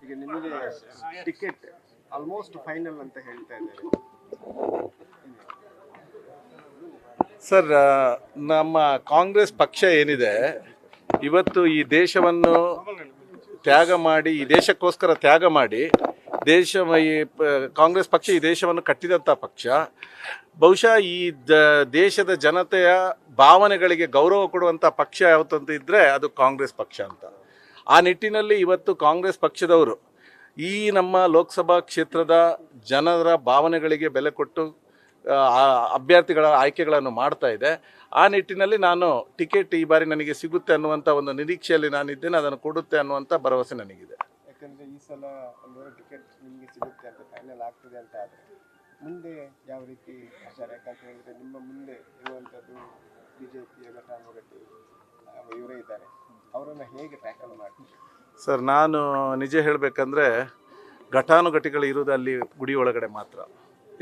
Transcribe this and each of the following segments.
ಈಗ ನಿಮಗೆ ticket almost final ಅಂತ ಹೇಳ್ತಾ ಇದ್ದಾರೆ. ಸರ್, ನಮ್ಮ ಕಾಂಗ್ರೆಸ್ ಪಕ್ಷ ಏನಿದೆ ಇವತ್ತು ಈ ದೇಶವನ್ನು ತ್ಯಾಗ ಮಾಡಿ, ಈ ದೇಶಕ್ಕೋಸ್ಕರ ತ್ಯಾಗ ಮಾಡಿ ಕಾಂಗ್ರೆಸ್ ಪಕ್ಷ ಈ ದೇಶವನ್ನು ಕಟ್ಟಿದಂಥ ಪಕ್ಷ. ಬಹುಶಃ ಈ ದೇಶದ ಜನತೆಯ ಭಾವನೆಗಳಿಗೆ ಗೌರವ ಕೊಡುವಂಥ ಪಕ್ಷ ಯಾವತ್ತಂತ ಇದ್ದರೆ ಅದು ಕಾಂಗ್ರೆಸ್ ಪಕ್ಷ ಅಂತ. ಆ ನಿಟ್ಟಿನಲ್ಲಿ ಇವತ್ತು ಕಾಂಗ್ರೆಸ್ ಪಕ್ಷದವರು ಈ ನಮ್ಮ ಲೋಕಸಭಾ ಕ್ಷೇತ್ರದ ಜನರ ಭಾವನೆಗಳಿಗೆ ಬೆಲೆ ಕೊಟ್ಟು ಅಭ್ಯರ್ಥಿಗಳ ಆಯ್ಕೆಗಳನ್ನು ಮಾಡ್ತಾ ಇದೆ. ಆ ನಿಟ್ಟಿನಲ್ಲಿ ನಾನು ಟಿಕೆಟ್ ಈ ಬಾರಿ ನನಗೆ ಸಿಗುತ್ತೆ ಅನ್ನುವಂಥ ಒಂದು ನಿರೀಕ್ಷೆಯಲ್ಲಿ ನಾನಿದ್ದೇನೆ. ಅದನ್ನು ಕೊಡುತ್ತೆ ಅನ್ನುವಂಥ ಭರವಸೆ ನನಗಿದೆ. ಯಾಕಂದರೆ ಈ ಸಲ ಒಂದು ಟಿಕೆಟ್ ನಿಮಗೆ ಸಿಗುತ್ತೆ ಅಂತ ಫೈನಲ್ ಆಗ್ತದೆ ಅಂತ ಆದರೆ ಮುಂದೆ ಯಾವ ರೀತಿ ವಿಚಾರ? ಯಾಕಂತ ಹೇಳಿದರೆ ನಿಮ್ಮ ಮುಂದೆ ಇರುವಂಥದ್ದು ಬಿಜೆಪಿಯ ಘಟಾನುಘಟಿ ಇವರೇ ಇದ್ದಾರೆ, ಅವರನ್ನು ಹೇಗೆ ಟ್ಯಾಕಲ್ ಮಾಡಿ? ಸರ್, ನಾನು ನಿಜ ಹೇಳಬೇಕಂದ್ರೆ ಘಟಾನುಘಟಿಗಳು ಇರುವುದು ಅಲ್ಲಿ ಗುಡಿ ಒಳಗಡೆ ಮಾತ್ರ.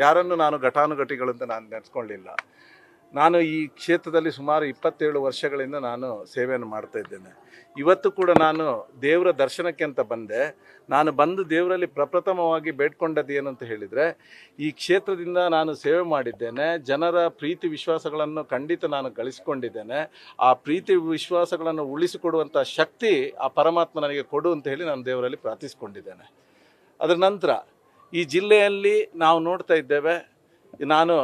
ಯಾರನ್ನು ನಾನು ಘಟಾನುಘಟಿಗಳಂತ ನಾನು ನೆನೆಸ್ಕೊಳ್ಳಿಲ್ಲ. ನಾನು ಈ ಕ್ಷೇತ್ರದಲ್ಲಿ ಸುಮಾರು 27 ವರ್ಷಗಳಿಂದ ನಾನು ಸೇವೆಯನ್ನು ಮಾಡ್ತಾ ಇದ್ದೇನೆ. ಇವತ್ತು ಕೂಡ ನಾನು ದೇವರ ದರ್ಶನಕ್ಕೆ ಅಂತ ಬಂದೆ. ನಾನು ಬಂದು ದೇವರಲ್ಲಿ ಪ್ರಪ್ರಥಮವಾಗಿ ಬೇಡ್ಕೊಂಡದ್ದು ಏನು ಅಂತ ಹೇಳಿದರೆ, ಈ ಕ್ಷೇತ್ರದಿಂದ ನಾನು ಸೇವೆ ಮಾಡಿದ್ದೇನೆ, ಜನರ ಪ್ರೀತಿ ವಿಶ್ವಾಸಗಳನ್ನು ಖಂಡಿತ ನಾನು ಗಳಿಸಿಕೊಂಡಿದ್ದೇನೆ. ಆ ಪ್ರೀತಿ ವಿಶ್ವಾಸಗಳನ್ನು ಉಳಿಸಿಕೊಡುವಂಥ ಶಕ್ತಿ ಆ ಪರಮಾತ್ಮ ನನಗೆ ಕೊಡು ಅಂತ ಹೇಳಿ ನಾನು ದೇವರಲ್ಲಿ ಪ್ರಾರ್ಥಿಸಿಕೊಂಡಿದ್ದೇನೆ. ಅದರ ನಂತರ ಈ ಜಿಲ್ಲೆಯಲ್ಲಿ ನಾವು ನೋಡ್ತಾ ಇದ್ದೇವೆ, ನಾನು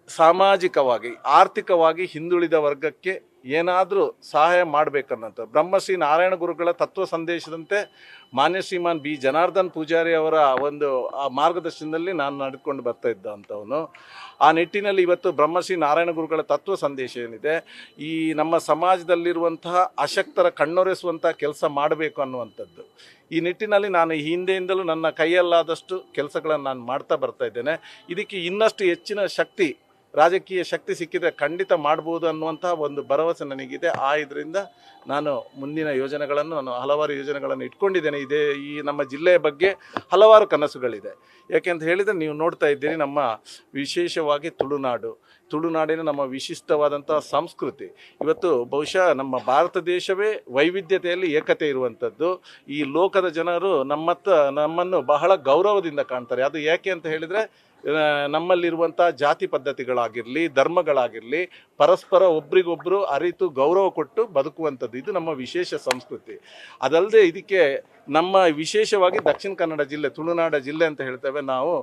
ಸಾಮಾಜಿಕವಾಗಿ ಆರ್ಥಿಕವಾಗಿ ಹಿಂದುಳಿದ ವರ್ಗಕ್ಕೆ ಏನಾದರೂ ಸಹಾಯ ಮಾಡಬೇಕನ್ನೋಂಥ ಬ್ರಹ್ಮಶ್ರೀ ನಾರಾಯಣ ಗುರುಗಳ ತತ್ವ ಸಂದೇಶದಂತೆ ಮಾನ್ಯ ಶ್ರೀಮಾನ್ ಬಿ ಜನಾರ್ದನ್ ಪೂಜಾರಿ ಅವರ ಒಂದು ಆ ಮಾರ್ಗದರ್ಶನದಲ್ಲಿ ನಾನು ನಡೆದುಕೊಂಡು ಬರ್ತಾ ಇದ್ದಂಥವನು. ಆ ನಿಟ್ಟಿನಲ್ಲಿ ಇವತ್ತು ಬ್ರಹ್ಮಶ್ರೀ ನಾರಾಯಣ ಗುರುಗಳ ತತ್ವ ಸಂದೇಶ ಏನಿದೆ, ಈ ನಮ್ಮ ಸಮಾಜದಲ್ಲಿರುವಂತಹ ಅಶಕ್ತರ ಕಣ್ಣೊರೆಸುವಂಥ ಕೆಲಸ ಮಾಡಬೇಕು ಅನ್ನುವಂಥದ್ದು. ಈ ನಿಟ್ಟಿನಲ್ಲಿ ನಾನು ಹಿಂದೆಯಿಂದಲೂ ನನ್ನ ಕೈಯಲ್ಲಾದಷ್ಟು ಕೆಲಸಗಳನ್ನು ನಾನು ಮಾಡ್ತಾ ಬರ್ತಾ ಇದ್ದೇನೆ. ಇದಕ್ಕೆ ಇನ್ನಷ್ಟು ಹೆಚ್ಚಿನ ಶಕ್ತಿ, ರಾಜಕೀಯ ಶಕ್ತಿ ಸಿಕ್ಕಿದರೆ ಖಂಡಿತ ಮಾಡ್ಬೋದು ಅನ್ನುವಂಥ ಒಂದು ಭರವಸೆ ನನಗಿದೆ. ಇದರಿಂದ ನಾನು ಮುಂದಿನ ಯೋಜನೆಗಳನ್ನು, ನಾನು ಹಲವಾರು ಯೋಜನೆಗಳನ್ನು ಇಟ್ಕೊಂಡಿದ್ದೇನೆ. ಈ ನಮ್ಮ ಜಿಲ್ಲೆಯ ಬಗ್ಗೆ ಹಲವಾರು ಕನಸುಗಳಿದೆ. ಯಾಕೆಂತ ಹೇಳಿದರೆ ನೀವು ನೋಡ್ತಾ ಇದ್ದೀರಿ, ನಮ್ಮ ವಿಶೇಷವಾಗಿ ತುಳುನಾಡಿನ ನಮ್ಮ ವಿಶಿಷ್ಟವಾದಂಥ ಸಂಸ್ಕೃತಿ. ಇವತ್ತು ಬಹುಶಃ ನಮ್ಮ ಭಾರತ ದೇಶವೇ ವೈವಿಧ್ಯತೆಯಲ್ಲಿ ಏಕತೆ ಇರುವಂಥದ್ದು. ಈ ಲೋಕದ ಜನರು ನಮ್ಮನ್ನು ಬಹಳ ಗೌರವದಿಂದ ಕಾಣ್ತಾರೆ. ಅದು ಯಾಕೆ ಅಂತ ಹೇಳಿದರೆ, ನಮ್ಮಲ್ಲಿರುವಂಥ ಜಾತಿ ಪದ್ಧತಿಗಳಾಗಿರಲಿ, ಧರ್ಮಗಳಾಗಿರಲಿ, ಪರಸ್ಪರ ಒಬ್ರಿಗೊಬ್ಬರು ಅರಿತು ಗೌರವ ಕೊಟ್ಟು ಬದುಕುವಂಥದ್ದು, ಇದು ನಮ್ಮ ವಿಶೇಷ ಸಂಸ್ಕೃತಿ. ಅದಲ್ಲದೆ ಇದಕ್ಕೆ ನಮ್ಮ ವಿಶೇಷವಾಗಿ ದಕ್ಷಿಣ ಕನ್ನಡ ಜಿಲ್ಲೆ, ತುಳುನಾಡ ಜಿಲ್ಲೆ ಅಂತ ಹೇಳ್ತೇವೆ ನಾವು.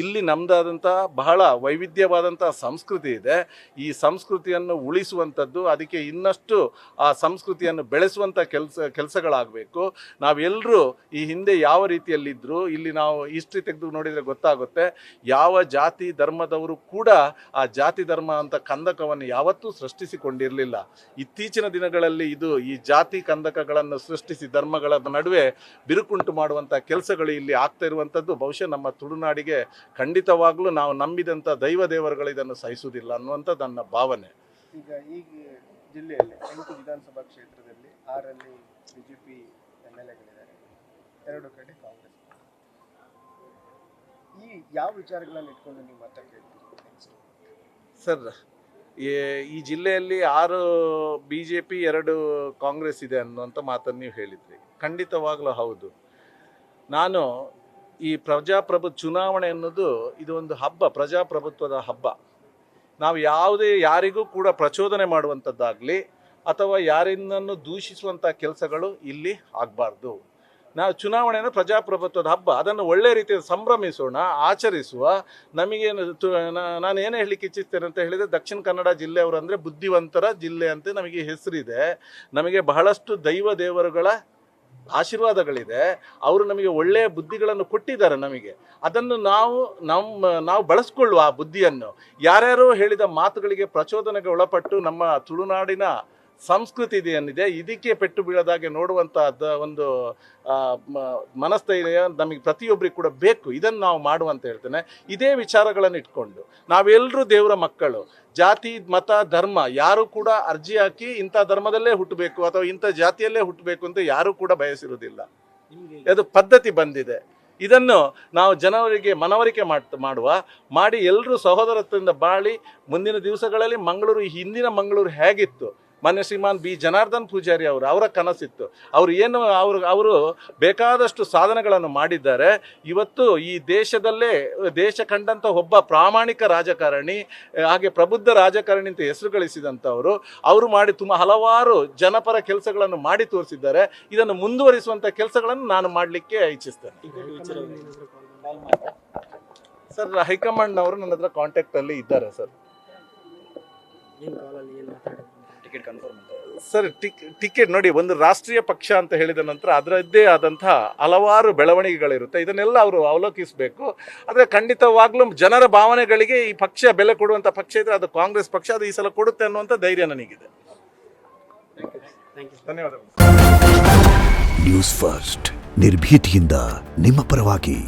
ಇಲ್ಲಿ ನಮ್ಮದಾದಂಥ ಬಹಳ ವೈವಿಧ್ಯವಾದಂಥ ಸಂಸ್ಕೃತಿ ಇದೆ. ಈ ಸಂಸ್ಕೃತಿಯನ್ನು ಉಳಿಸುವಂಥದ್ದು, ಅದಕ್ಕೆ ಇನ್ನಷ್ಟು ಆ ಸಂಸ್ಕೃತಿಯನ್ನು ಬೆಳೆಸುವಂಥ ಕೆಲಸಗಳಾಗಬೇಕು. ನಾವೆಲ್ಲರೂ ಈ ಹಿಂದೆ ಯಾವ ರೀತಿಯಲ್ಲಿದ್ದರು, ಇಲ್ಲಿ ನಾವು ಹಿಸ್ಟ್ರಿ ತೆಗೆದು ನೋಡಿದರೆ ಗೊತ್ತಾಗುತ್ತೆ. ಯಾವ ಜಾತಿ ಧರ್ಮದವರು ಕೂಡ ಆ ಜಾತಿ ಧರ್ಮ ಅಂತ ಕಂದಕವನ್ನು ಯಾವತ್ತೂ ಸೃಷ್ಟಿಸಿಕೊಂಡಿರಲಿಲ್ಲ. ಇತ್ತೀಚಿನ ದಿನಗಳಲ್ಲಿ ಈ ಜಾತಿ ಕಂದಕಗಳನ್ನು ಸೃಷ್ಟಿಸಿ ಧರ್ಮಗಳ ನಡುವೆ ಬಿರುಕುಂಟು ಮಾಡುವಂಥ ಕೆಲಸಗಳು ಇಲ್ಲಿ ಆಗ್ತಾ ಇರುವಂಥದ್ದು ಬಹುಶಃ ನಮ್ಮ ತುಳುನಾಡಿಗೆ ಖಂಡಿತವಾಗ್ಲೂ ನಾವು ನಂಬಿದಂಥ ದೈವ ದೇವರುಗಳು ಇದನ್ನು ಸಹಿಸುವುದಿಲ್ಲ ಅನ್ನುವಂಥದ್ದು ನನ್ನ ಭಾವನೆ. ಈಗ ಜಿಲ್ಲೆಯಲ್ಲಿ 8 ವಿಧಾನಸಭಾ ಕ್ಷೇತ್ರದಲ್ಲಿ 6ರಲ್ಲಿ ಬಿಜೆಪಿ MLAಗಳಿದ್ದಾರೆ, 2 ಕಡೆ ಕಾಂಗ್ರೆಸ್. ಈ ಯಾವ ವಿಚಾರಗಳನ್ನು ಇಟ್ಕೊಂಡು ನೀವು ಮತ ಕೇಳ್ತೀರಿ? ಸರ್, ಈ ಜಿಲ್ಲೆಯಲ್ಲಿ 6 BJP 2 ಕಾಂಗ್ರೆಸ್ ಇದೆ ಅನ್ನುವಂಥ ಮಾತನ್ನು ನೀವು ಹೇಳಿದ್ರಿ. ಖಂಡಿತವಾಗಲೂ ಹೌದು. ನಾನು ಈ ಚುನಾವಣೆ ಅನ್ನೋದು ಇದು ಒಂದು ಹಬ್ಬ, ಪ್ರಜಾಪ್ರಭುತ್ವದ ಹಬ್ಬ. ನಾವು ಯಾರಿಗೂ ಕೂಡ ಪ್ರಚೋದನೆ ಮಾಡುವಂಥದ್ದಾಗಲಿ ಅಥವಾ ಯಾರನ್ನೂ ದೂಷಿಸುವಂಥ ಕೆಲಸಗಳು ಇಲ್ಲಿ ಆಗಬಾರ್ದು. ನಾವು ಚುನಾವಣೆಯನ್ನು ಪ್ರಜಾಪ್ರಭುತ್ವದ ಹಬ್ಬ, ಅದನ್ನು ಒಳ್ಳೆ ರೀತಿಯಲ್ಲಿ ಸಂಭ್ರಮಿಸೋಣ, ಆಚರಿಸುವ. ನಮಗೆ ನಾನು ಏನೇ ಹೇಳಲಿಕ್ಕೆ ಇಚ್ಛಿಸ್ತೇನೆ ಅಂತ ಹೇಳಿದರೆ, ದಕ್ಷಿಣ ಕನ್ನಡ ಜಿಲ್ಲೆಯವರು ಅಂದರೆ ಬುದ್ಧಿವಂತರ ಜಿಲ್ಲೆ ಅಂತ ನಮಗೆ ಹೆಸರಿದೆ. ನಮಗೆ ಬಹಳಷ್ಟು ದೈವ ದೇವರುಗಳ ಆಶೀರ್ವಾದಗಳಿದೆ. ಅವರು ನಮಗೆ ಒಳ್ಳೆಯ ಬುದ್ಧಿಗಳನ್ನು ಕೊಟ್ಟಿದ್ದಾರೆ. ನಮಗೆ ಅದನ್ನು ನಾವು ಬಳಸ್ಕೊಳ್ಳುವ ಆ ಬುದ್ಧಿಯನ್ನು. ಯಾರ್ಯಾರೋ ಹೇಳಿದ ಮಾತುಗಳಿಗೆ ಪ್ರಚೋದನೆಗೆ ಒಳಪಟ್ಟು ನಮ್ಮ ತುಳುನಾಡಿನ ಸಂಸ್ಕೃತಿ ಏನಿದೆ ಇದಕ್ಕೆ ಪೆಟ್ಟು ಬೀಳದಾಗೆ ನೋಡುವಂಥ ಒಂದು ಮನಸ್ಥೈರ್ಯ ನಮಗೆ ಪ್ರತಿಯೊಬ್ಬರಿಗೆ ಕೂಡ ಬೇಕು. ಇದನ್ನು ನಾವು ಮಾಡುವಂತ ಹೇಳ್ತೇನೆ. ಇದೇ ವಿಚಾರಗಳನ್ನು ಇಟ್ಕೊಂಡು ನಾವೆಲ್ಲರೂ ದೇವರ ಮಕ್ಕಳು. ಜಾತಿ ಮತ ಧರ್ಮ ಯಾರು ಕೂಡ ಅರ್ಜಿ ಹಾಕಿ ಇಂಥ ಧರ್ಮದಲ್ಲೇ ಹುಟ್ಟಬೇಕು ಅಥವಾ ಇಂಥ ಜಾತಿಯಲ್ಲೇ ಹುಟ್ಟಬೇಕು ಅಂತ ಯಾರೂ ಕೂಡ ಬಯಸಿರುವುದಿಲ್ಲ. ಅದು ಪದ್ಧತಿ ಬಂದಿದೆ. ಇದನ್ನು ನಾವು ಜನರಿಗೆ ಮನವರಿಕೆ ಮಾಡಿ ಎಲ್ಲರೂ ಸಹೋದರತ್ವದಿಂದ ಬಾಳಿ ಮುಂದಿನ ದಿವಸಗಳಲ್ಲಿ ಹಿಂದಿನ ಮಂಗಳೂರು ಹೇಗಿತ್ತು ಮಾನ್ಯ ಶ್ರೀಮಾನ್ ಬಿ ಜನಾರ್ದನ್ ಪೂಜಾರಿ ಅವರ ಕನಸಿತ್ತು. ಅವರು ಬೇಕಾದಷ್ಟು ಸಾಧನೆಗಳನ್ನು ಮಾಡಿದ್ದಾರೆ. ಇವತ್ತು ಈ ದೇಶ ಕಂಡಂಥ ಒಬ್ಬ ಪ್ರಾಮಾಣಿಕ ರಾಜಕಾರಣಿ, ಹಾಗೆ ಪ್ರಬುದ್ಧ ರಾಜಕಾರಣಿ ಅಂತ ಹೆಸರು ಗಳಿಸಿದಂಥವರು. ಅವರು ಮಾಡಿ ಹಲವಾರು ಜನಪರ ಕೆಲಸಗಳನ್ನು ಮಾಡಿ ತೋರಿಸಿದ್ದಾರೆ. ಇದನ್ನು ಮುಂದುವರಿಸುವಂಥ ಕೆಲಸಗಳನ್ನು ನಾನು ಮಾಡಲಿಕ್ಕೆ ಇಚ್ಛಿಸ್ತೇನೆ. ಸರ್, ಹೈಕಮಾಂಡ್ನವರು ನನ್ನ ಹತ್ರ ಕಾಂಟ್ಯಾಕ್ಟಲ್ಲಿ ಇದ್ದಾರೆ ಸರ್. ಸರ್, ಟಿಕೆಟ್ ನೋಡಿ, ಒಂದು ರಾಷ್ಟ್ರೀಯ ಪಕ್ಷ ಅಂತ ಹೇಳಿದ ನಂತರ ಅದರದ್ದೇ ಆದಂತಹ ಹಲವಾರು ಬೆಳವಣಿಗೆಗಳಿರುತ್ತೆ. ಇದನ್ನೆಲ್ಲ ಅವರು ಅವಲೋಕಿಸಬೇಕು. ಆದರೆ ಖಂಡಿತವಾಗ್ಲೂ ಜನರ ಭಾವನೆಗಳಿಗೆ ಈ ಪಕ್ಷ ಬೆಲೆ ಕೊಡುವಂಥ ಪಕ್ಷ ಇದ್ರೆ ಅದು ಕಾಂಗ್ರೆಸ್ ಪಕ್ಷ. ಅದು ಈ ಸಲ ಕೊಡುತ್ತೆ ಅನ್ನುವಂಥ ಧೈರ್ಯ ನನಗಿದೆ. ಧನ್ಯವಾದಗಳು. ನ್ಯೂಸ್ ಫಸ್ಟ್, ನಿರ್ಭೀತಿಯಿಂದ ನಿಮ್ಮ ಪರವಾಗಿ.